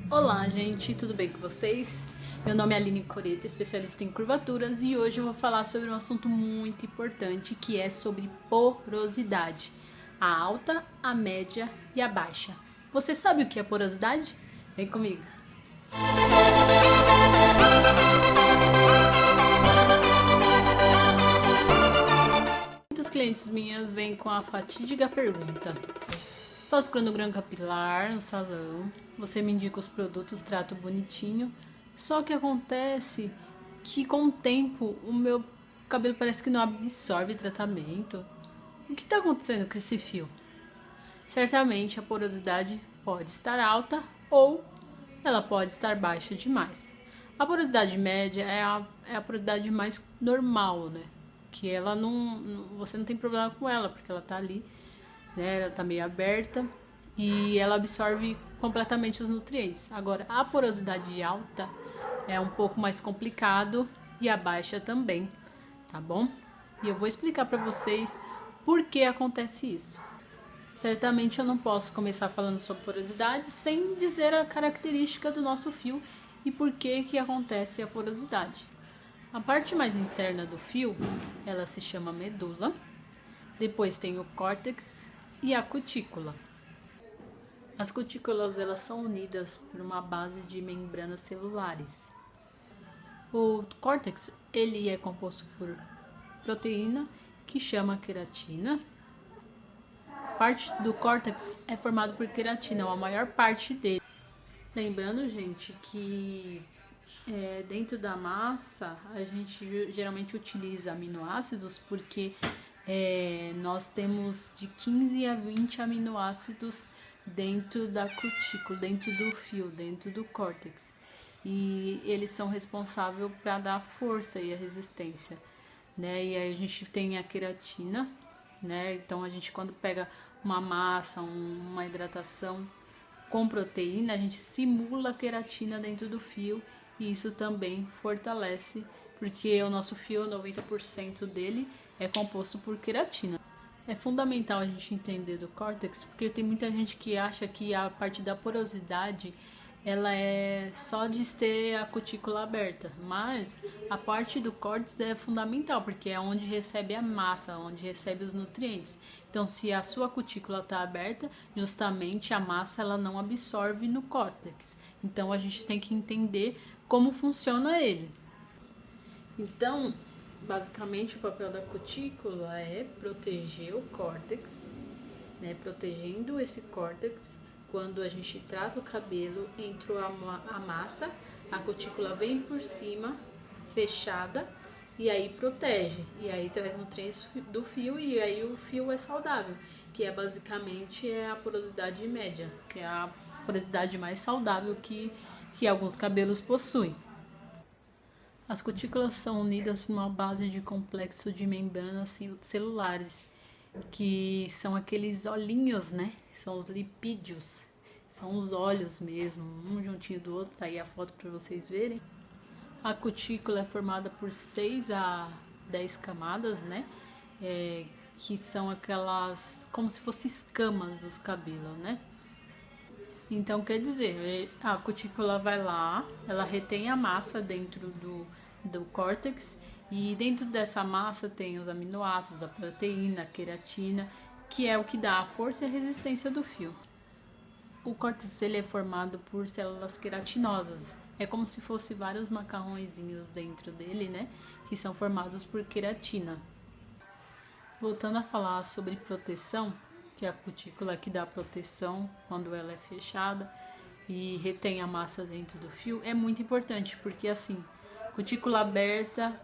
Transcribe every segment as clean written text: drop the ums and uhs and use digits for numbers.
Olá, gente, tudo bem com vocês? Meu nome é Aline Coreta, especialista em curvaturas, e hoje eu vou falar sobre um assunto muito importante que é sobre porosidade, a alta, a média e a baixa. Você sabe o que é porosidade? Vem comigo! Muitas clientes minhas vêm com a fatídica pergunta: faço cronograma capilar no salão, você me indica os produtos, trato bonitinho, só que acontece que com o tempo o meu cabelo parece que não absorve tratamento. O que está acontecendo com esse fio? Certamente a porosidade pode estar alta ou ela pode estar baixa demais. A porosidade média é a porosidade mais normal, né? Que ela você não tem problema com ela, porque ela tá ali, né? Ela tá meio aberta e ela absorve completamente os nutrientes. Agora, a porosidade alta é um pouco mais complicado e a baixa também, tá bom? E eu vou explicar para vocês por que acontece isso. Certamente eu não posso começar falando sobre porosidade sem dizer a característica do nosso fio e por que acontece a porosidade. A parte mais interna do fio, ela se chama medula, depois tem o córtex e a cutícula. As cutículas elas são unidas por uma base de membranas celulares. O córtex ele é composto por proteína que chama queratina. Parte do córtex é formado por queratina, a maior parte dele. Lembrando, gente, que dentro da massa a gente geralmente utiliza aminoácidos porque nós temos de 15 a 20 aminoácidos dentro da cutícula, dentro do fio, dentro do córtex. E eles são responsáveis para dar força e a resistência, né? E aí a gente tem a queratina, né? Então a gente quando pega uma massa, uma hidratação com proteína, a gente simula a queratina dentro do fio e isso também fortalece, porque o nosso fio, 90% dele é composto por queratina. É fundamental a gente entender do córtex, porque tem muita gente que acha que a parte da porosidade ela é só de ter a cutícula aberta, mas a parte do córtex é fundamental, porque é onde recebe a massa, onde recebe os nutrientes. Então, se a sua cutícula está aberta, justamente a massa ela não absorve no córtex. Então, a gente tem que entender como funciona ele. Então, basicamente, o papel da cutícula é proteger o córtex, né? Protegendo esse córtex. Quando a gente trata o cabelo, entra a massa, a cutícula vem por cima, fechada, e aí protege. E aí traz nutrientes do fio, e aí o fio é saudável, que é basicamente a porosidade média, que é a porosidade mais saudável que alguns cabelos possuem. As cutículas são unidas por uma base de complexo de membranas celulares, que são aqueles olhinhos, né? São os lipídios, são os olhos mesmo, um juntinho do outro, tá aí a foto para vocês verem. A cutícula é formada por 6 a 10 camadas, né? Que são aquelas, como se fossem escamas dos cabelos, né? Então, quer dizer, a cutícula vai lá, ela retém a massa dentro do córtex e dentro dessa massa tem os aminoácidos, a proteína, a queratina, que é o que dá a força e a resistência do fio. O córtex ele é formado por células queratinosas, é como se fosse vários macarrõezinhos dentro dele, né, que são formados por queratina. Voltando a falar sobre proteção, que é a cutícula que dá proteção quando ela é fechada e retém a massa dentro do fio, é muito importante, porque assim, cutícula aberta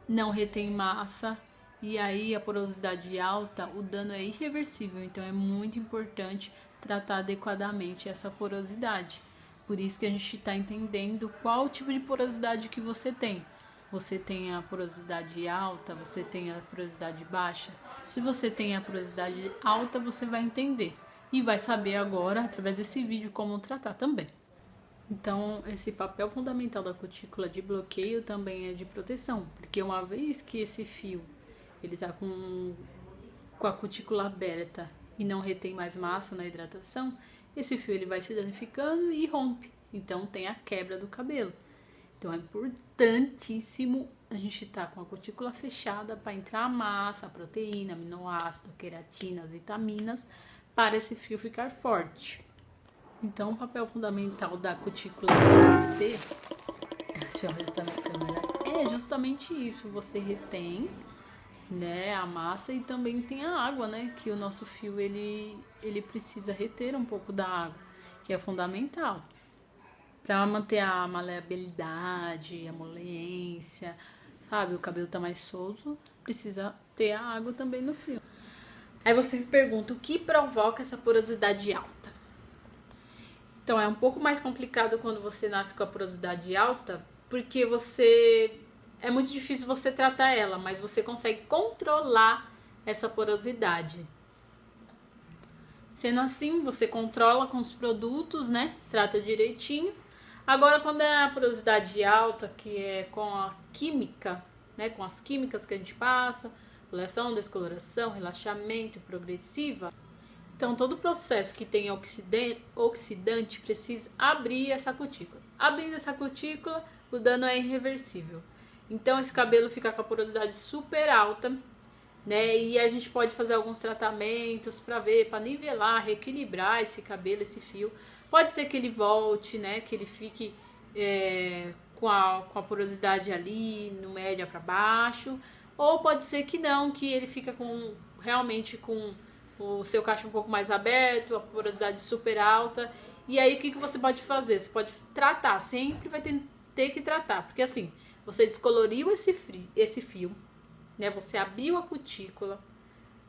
não retém massa e aí a porosidade alta, o dano é irreversível, então é muito importante tratar adequadamente essa porosidade. Por isso que a gente está entendendo qual tipo de porosidade que você tem. Você tem a porosidade alta, você tem a porosidade baixa. Se você tem a porosidade alta, você vai entender e vai saber agora, através desse vídeo, como tratar também. Então, esse papel fundamental da cutícula de bloqueio também é de proteção, porque uma vez que esse fio ele está com a cutícula aberta e não retém mais massa na hidratação, esse fio ele vai se danificando e rompe. Então tem a quebra do cabelo. Então é importantíssimo a gente estar com a cutícula fechada para entrar a massa, a proteína, aminoácido, queratina, as vitaminas, para esse fio ficar forte. Então o papel fundamental da cutícula reter, deixa eu ajustar na câmera, é justamente isso, você retém, né, a massa e também tem a água, né, que o nosso fio ele precisa reter um pouco da água, que é fundamental para manter a maleabilidade, a moleência, sabe? O cabelo tá mais solto, precisa ter a água também no fio. Aí você me pergunta o que provoca essa porosidade alta. Então é um pouco mais complicado quando você nasce com a porosidade alta, porque é muito difícil você tratar ela, mas você consegue controlar essa porosidade. Sendo assim, você controla com os produtos, né? Trata direitinho. Agora, quando é a porosidade alta, que é com a química, né? Com as químicas que a gente passa, coloração, descoloração, relaxamento, progressiva. Então, todo o processo que tem oxidante precisa abrir essa cutícula. Abrindo essa cutícula, o dano é irreversível. Então, esse cabelo fica com a porosidade super alta, né? E a gente pode fazer alguns tratamentos para nivelar, reequilibrar esse cabelo, esse fio. Pode ser que ele volte, né? Que ele fique com a porosidade ali, no média para baixo. Ou pode ser que não, que ele fica realmente com o seu cacho um pouco mais aberto, a porosidade super alta. E aí, o que você pode fazer? Você pode tratar, sempre vai ter que tratar. Porque assim, você descoloriu esse fio, né? Você abriu a cutícula,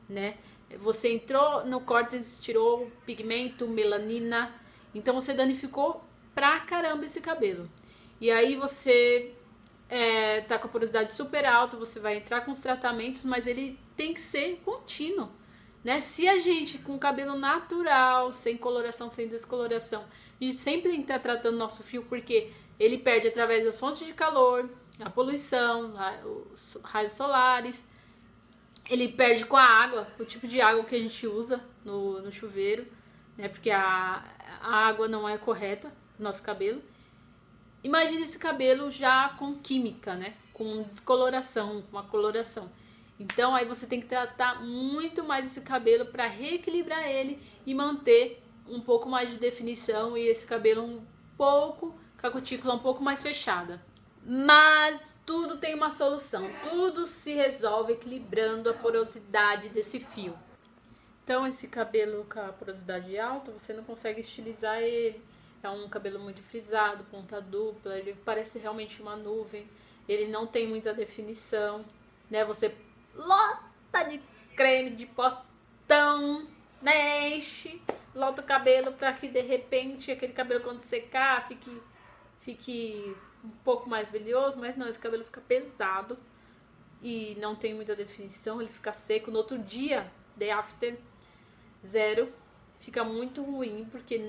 né? Você entrou no córtex, tirou pigmento, melanina. Então você danificou pra caramba esse cabelo. E aí você tá com a porosidade super alta, você vai entrar com os tratamentos, mas ele tem que ser contínuo, né? Se a gente com cabelo natural, sem coloração, sem descoloração, a gente sempre tem que estar tratando nosso fio, porque ele perde através das fontes de calor, a poluição, os raios solares. Ele perde com a água, o tipo de água que a gente usa no chuveiro, né? Porque a água não é correta no nosso cabelo. Imagina esse cabelo já com química, né? Com descoloração, com uma coloração. Então aí você tem que tratar muito mais esse cabelo para reequilibrar ele e manter um pouco mais de definição e esse cabelo um pouco, com a cutícula um pouco mais fechada. Mas tudo tem uma solução, tudo se resolve equilibrando a porosidade desse fio. Então esse cabelo com a porosidade alta, você não consegue estilizar ele, é um cabelo muito frisado, ponta dupla, ele parece realmente uma nuvem, ele não tem muita definição, né? Você lota de creme, de potão, né? Enche, lota o cabelo para que de repente aquele cabelo quando secar fique um pouco mais brilhoso, mas não, esse cabelo fica pesado e não tem muita definição, ele fica seco. No outro dia, day after, zero, fica muito ruim, porque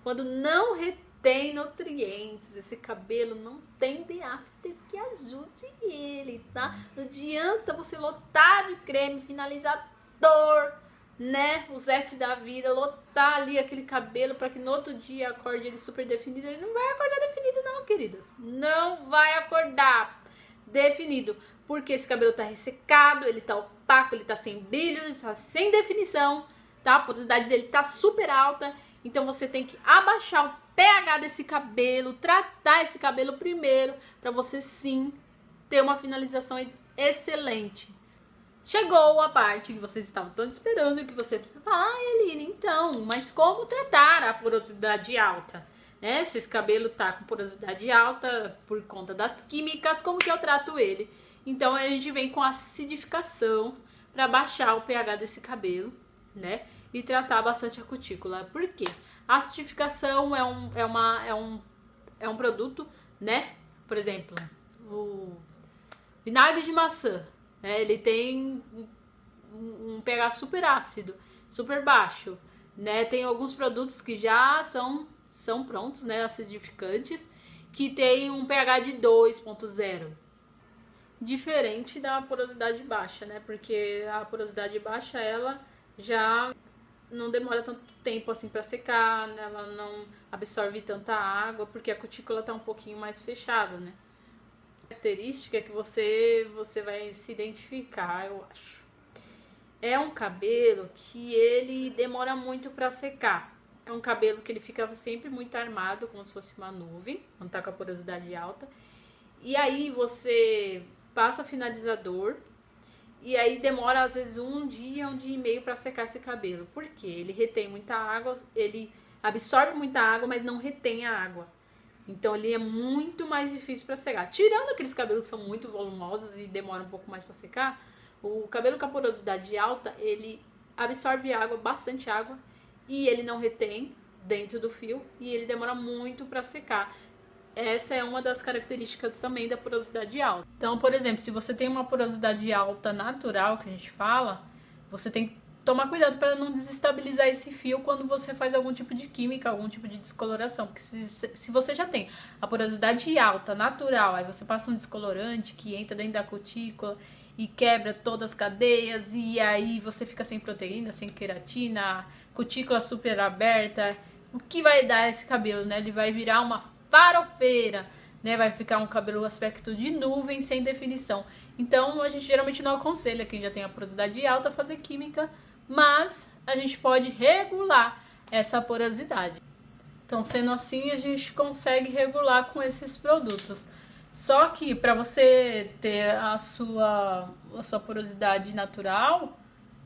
quando não retém nutrientes, esse cabelo não tem day after que ajude ele, tá? Não adianta você lotar de creme finalizador, né? Os S da vida, lotar ali aquele cabelo para que no outro dia acorde ele super definido. Ele não vai acordar definido não, queridas. Não vai acordar definido, porque esse cabelo tá ressecado, ele tá opaco, ele tá sem brilho, ele tá sem definição, tá? A porosidade dele tá super alta. Então você tem que abaixar o pH desse cabelo, tratar esse cabelo primeiro, para você sim ter uma finalização excelente. Chegou a parte que vocês estavam tanto esperando, que você fala, Eline, então, mas como tratar a porosidade alta? Né? Se esse cabelo tá com porosidade alta por conta das químicas, como que eu trato ele? Então a gente vem com acidificação para baixar o pH desse cabelo, né? E tratar bastante a cutícula. Por quê? A acidificação é um produto, né? Por exemplo, o vinagre de maçã. Ele tem um pH super ácido, super baixo, né? Tem alguns produtos que já são prontos, né? Acidificantes, que tem um pH de 2.0. Diferente da porosidade baixa, né? Porque a porosidade baixa, ela já não demora tanto tempo assim para secar, né? Ela não absorve tanta água, porque a cutícula tá um pouquinho mais fechada, né? Característica que você vai se identificar, eu acho. É um cabelo que ele demora muito para secar. É um cabelo que ele fica sempre muito armado, como se fosse uma nuvem, quando tá com a porosidade alta. E aí você passa finalizador e aí demora às vezes um dia e meio para secar esse cabelo. Por quê? Ele retém muita água, ele absorve muita água, mas não retém a água. Então ele é muito mais difícil para secar. Tirando aqueles cabelos que são muito volumosos e demoram um pouco mais para secar, o cabelo com a porosidade alta, ele absorve água, bastante água, e ele não retém dentro do fio e ele demora muito para secar. Essa é uma das características também da porosidade alta. Então, por exemplo, se você tem uma porosidade alta natural, que a gente fala, você tem que tomar cuidado para não desestabilizar esse fio quando você faz algum tipo de química, algum tipo de descoloração. Porque se você já tem a porosidade alta, natural, aí você passa um descolorante que entra dentro da cutícula e quebra todas as cadeias, e aí você fica sem proteína, sem queratina, cutícula super aberta. O que vai dar esse cabelo, né? Ele vai virar uma farofeira, né? Vai ficar um cabelo aspecto de nuvem sem definição. Então a gente geralmente não aconselha quem já tem a porosidade alta a fazer química, mas a gente pode regular essa porosidade. Então, sendo assim, a gente consegue regular com esses produtos. Só que para você ter a sua porosidade natural,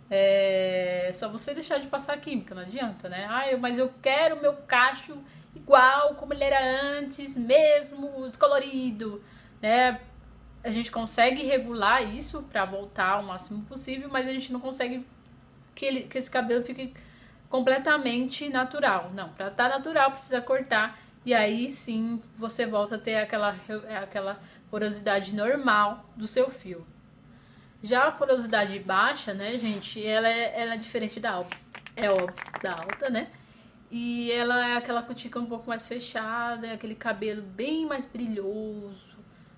é só você deixar de passar química, não adianta, né? Mas eu quero meu cacho igual como ele era antes, mesmo descolorido, né? A gente consegue regular isso para voltar ao máximo possível, mas a gente não consegue que esse cabelo fique completamente natural. Não, para estar natural precisa cortar e aí sim você volta a ter aquela porosidade normal do seu fio. Já a porosidade baixa, né, gente, ela é diferente da alta, é óbvio, da alta, né? E ela é aquela cutícula um pouco mais fechada, é aquele cabelo bem mais brilhoso,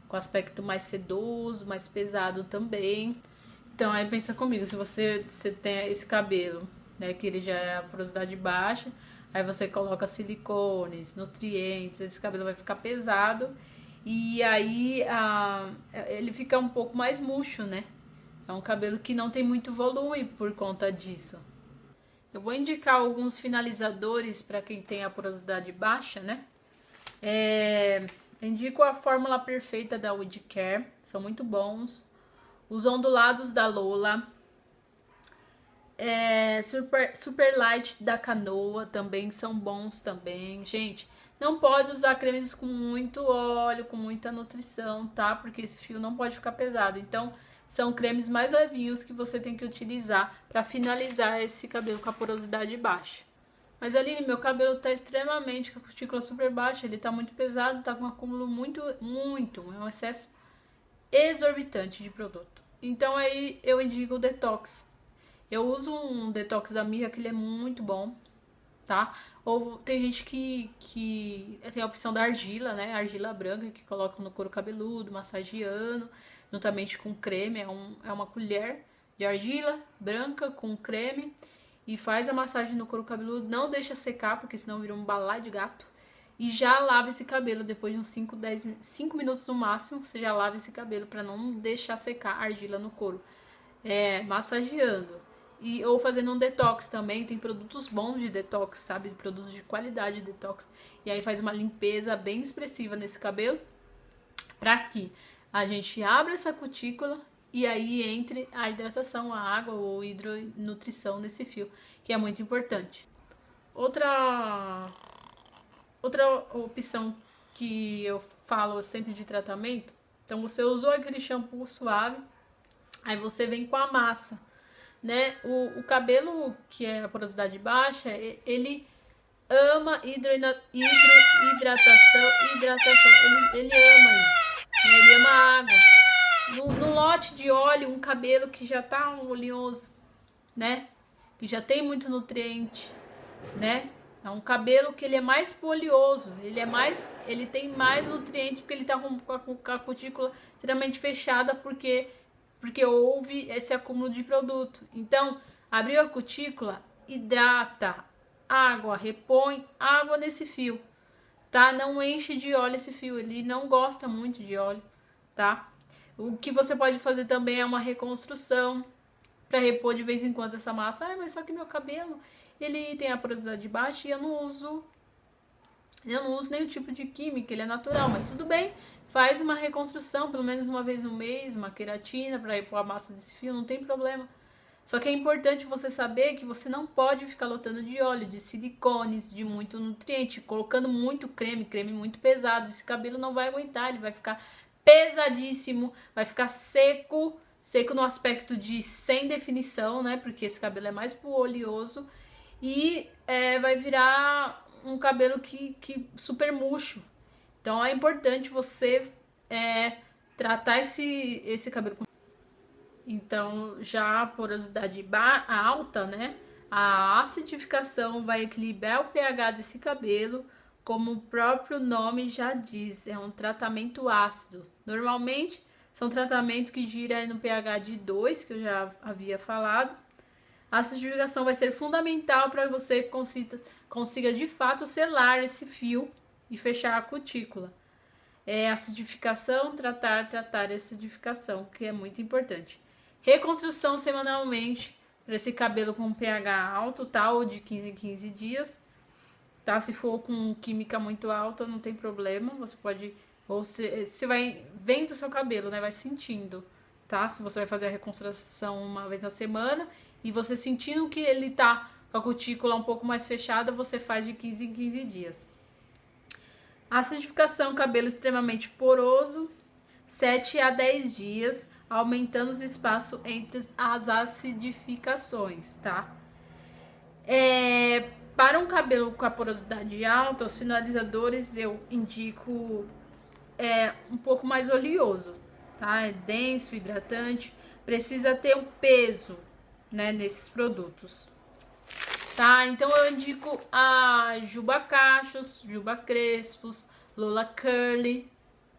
com aspecto mais sedoso, mais pesado também. Então aí pensa comigo, se você tem esse cabelo, né, que ele já é a porosidade baixa, aí você coloca silicones, nutrientes, esse cabelo vai ficar pesado e aí ele fica um pouco mais murcho, né? É um cabelo que não tem muito volume por conta disso. Eu vou indicar alguns finalizadores para quem tem a porosidade baixa, né? Indico a Fórmula Perfeita da Wood Care, são muito bons. Os ondulados da Lola. Super Light da Canoa também são bons também. Gente, não pode usar cremes com muito óleo, com muita nutrição, tá? Porque esse fio não pode ficar pesado. Então, são cremes mais levinhos que você tem que utilizar para finalizar esse cabelo com a porosidade baixa. Mas Aline, meu cabelo tá extremamente com a cutícula super baixa, ele tá muito pesado, tá com um acúmulo é um excesso exorbitante de produto. Então aí eu indico o detox. Eu uso um detox da Mirra que ele é muito bom, tá? Ou tem gente que tem a opção da argila, né? Argila branca que coloca no couro cabeludo, massageando, juntamente com creme. É uma colher de argila branca com creme e faz a massagem no couro cabeludo. Não deixa secar, porque senão vira um balai de gato. E já lava esse cabelo depois de uns 5 minutos no máximo. Você já lava esse cabelo para não deixar secar a argila no couro. Massageando. Ou fazendo um detox também. Tem produtos bons de detox, sabe? Produtos de qualidade de detox. E aí faz uma limpeza bem expressiva nesse cabelo. Para que a gente abra essa cutícula e aí entre a hidratação, a água ou hidronutrição nesse fio, que é muito importante. Outra opção que eu falo sempre de tratamento, então você usou aquele shampoo suave, aí você vem com a massa, né? O cabelo que é a porosidade baixa, ele ama hidratação, ele ama isso, né? Ele ama água. No lote de óleo, um cabelo que já tá oleoso, né? Que já tem muito nutriente, né? É um cabelo que ele é mais oleoso, ele tem mais nutrientes porque ele tá com a cutícula extremamente fechada porque houve esse acúmulo de produto. Então, abriu a cutícula, hidrata água, repõe água nesse fio, tá? Não enche de óleo esse fio, ele não gosta muito de óleo, tá? O que você pode fazer também é uma reconstrução para repor de vez em quando essa massa. Ah, mas só que meu cabelo, ele tem a porosidade baixa e eu não uso nenhum tipo de química, ele é natural, mas tudo bem. Faz uma reconstrução, pelo menos uma vez no mês, uma queratina para repor a massa desse fio, não tem problema. Só que é importante você saber que você não pode ficar lotando de óleo, de silicones, de muito nutriente, colocando muito creme muito pesado. Esse cabelo não vai aguentar, ele vai ficar pesadíssimo, vai ficar seco no aspecto de sem definição, né? Porque esse cabelo é mais pro oleoso e vai virar um cabelo que super murcho. Então é importante você tratar esse cabelo com... Então, já a porosidade alta, né? A acidificação vai equilibrar o pH desse cabelo, como o próprio nome já diz, é um tratamento ácido. Normalmente, são tratamentos que giram no pH de 2, que eu já havia falado. A acidificação vai ser fundamental para você consiga de fato selar esse fio e fechar a cutícula. Acidificação, tratar a acidificação, que é muito importante. Reconstrução semanalmente para esse cabelo com pH alto, tá? Ou de 15 em 15 dias, tá? Se for com química muito alta, não tem problema, você pode... Ou você vai vendo o seu cabelo, né? Vai sentindo, tá? Se você vai fazer a reconstrução uma vez na semana e você sentindo que ele tá com a cutícula um pouco mais fechada, você faz de 15 em 15 dias. Acidificação, cabelo extremamente poroso, 7 a 10 dias, aumentando os espaços entre as acidificações, tá? Para um cabelo com a porosidade alta, os finalizadores eu indico um pouco mais oleoso, tá? É denso, hidratante, precisa ter um peso, né, nesses produtos, tá? Então eu indico a Juba Cachos, Juba Crespos, Lola Curly,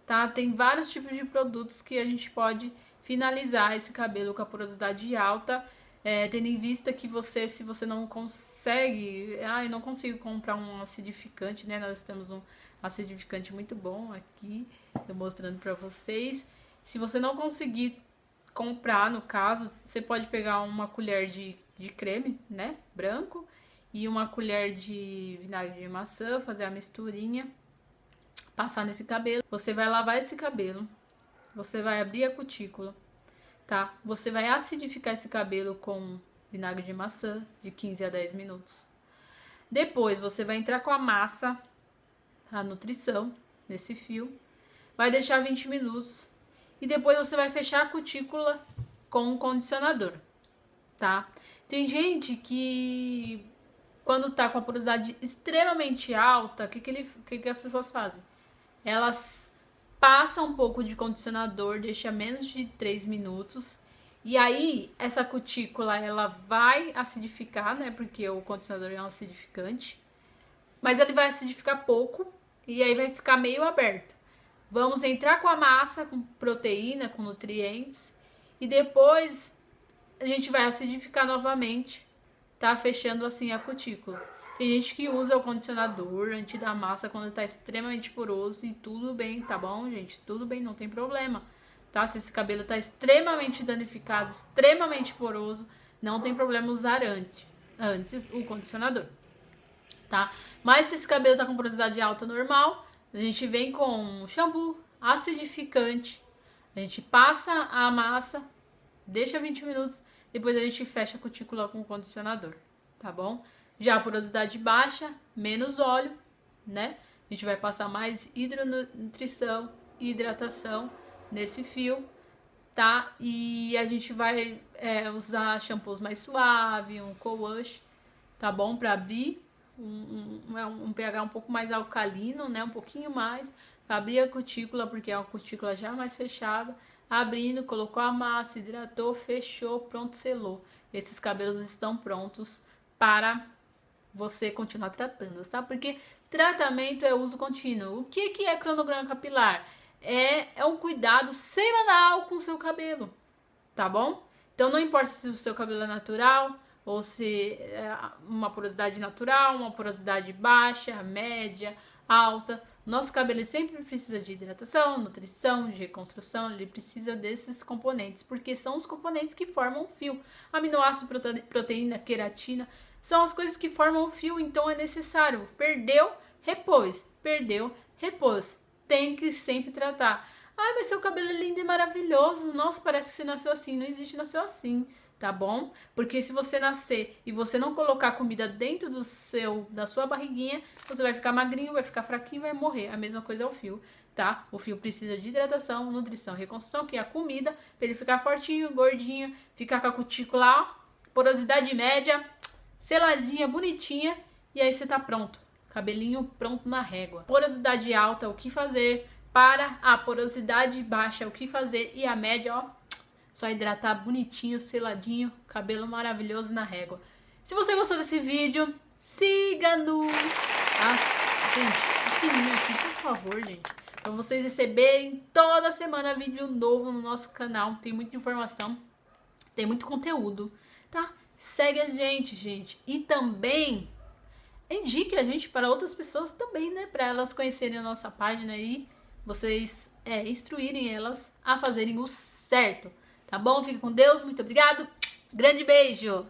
tá? Tem vários tipos de produtos que a gente pode finalizar esse cabelo com a porosidade alta, tendo em vista que se você não consegue, eu não consigo comprar um acidificante, né? Nós temos um acidificante muito bom aqui, tô mostrando para vocês. Se você não conseguir comprar, no caso, você pode pegar uma colher de creme, né, branco, e uma colher de vinagre de maçã, fazer a misturinha, passar nesse cabelo. Você vai lavar esse cabelo, você vai abrir a cutícula, tá? Você vai acidificar esse cabelo com vinagre de maçã de 15 a 10 minutos. Depois você vai entrar com a massa, a nutrição, nesse fio, vai deixar 20 minutos e depois você vai fechar a cutícula com um condicionador, tá? Tem gente que quando tá com a porosidade extremamente alta, o que as pessoas fazem? Elas passam um pouco de condicionador, deixa menos de 3 minutos, e aí essa cutícula ela vai acidificar, né? Porque o condicionador é um acidificante, mas ele vai acidificar pouco e aí vai ficar meio aberto. Vamos entrar com a massa, com proteína, com nutrientes, e depois a gente vai acidificar novamente, tá? Fechando assim a cutícula. Tem gente que usa o condicionador antes da massa quando tá extremamente poroso e tudo bem, tá bom, gente? Tudo bem, não tem problema, tá? Se esse cabelo tá extremamente danificado, extremamente poroso, não tem problema usar antes o condicionador, tá? Mas se esse cabelo tá com porosidade alta normal, a gente vem com shampoo acidificante, a gente passa a massa, deixa 20 minutos, depois a gente fecha a cutícula com o condicionador, tá bom? Já a porosidade baixa, menos óleo, né? A gente vai passar mais hidronutrição e hidratação nesse fio, tá? E a gente vai usar shampoos mais suave, um co-wash, tá bom? Para abrir um pH um pouco mais alcalino, né? Um pouquinho mais, para abrir a cutícula, porque é uma cutícula já mais fechada. Abrindo, colocou a massa, hidratou, fechou, pronto, selou. Esses cabelos estão prontos para você continuar tratando, tá? Porque tratamento é uso contínuo. O que é cronograma capilar? É um cuidado semanal com o seu cabelo, tá bom? Então não importa se o seu cabelo é natural ou se é uma porosidade natural, uma porosidade baixa, média, alta. Nosso cabelo ele sempre precisa de hidratação, nutrição, de reconstrução, ele precisa desses componentes, porque são os componentes que formam o fio. Aminoácido, proteína, queratina, são as coisas que formam o fio, então é necessário. Perdeu, repôs. Perdeu, repôs. Tem que sempre tratar. Ai, mas seu cabelo é lindo e maravilhoso. Nossa, parece que você nasceu assim. Não existe nasceu assim, tá bom? Porque se você nascer e você não colocar comida dentro da sua barriguinha, você vai ficar magrinho, vai ficar fraquinho, vai morrer. A mesma coisa é o fio, tá? O fio precisa de hidratação, nutrição, reconstrução, que é a comida, pra ele ficar fortinho, gordinho, ficar com a cutícula, ó, porosidade média, seladinha, bonitinha, e aí você tá pronto. Cabelinho pronto na régua. Porosidade alta, o que fazer? Para a porosidade baixa, o que fazer? E a média, ó, só hidratar bonitinho, seladinho, cabelo maravilhoso na régua. Se você gostou desse vídeo, siga-nos. Gente, o sininho aqui, por favor, gente. Para vocês receberem toda semana vídeo novo no nosso canal. Tem muita informação, tem muito conteúdo, tá? Segue a gente, gente. E também indique a gente para outras pessoas também, né? Para elas conhecerem a nossa página e vocês instruírem elas a fazerem o certo. Tá bom? Fique com Deus. Muito obrigado. Grande beijo.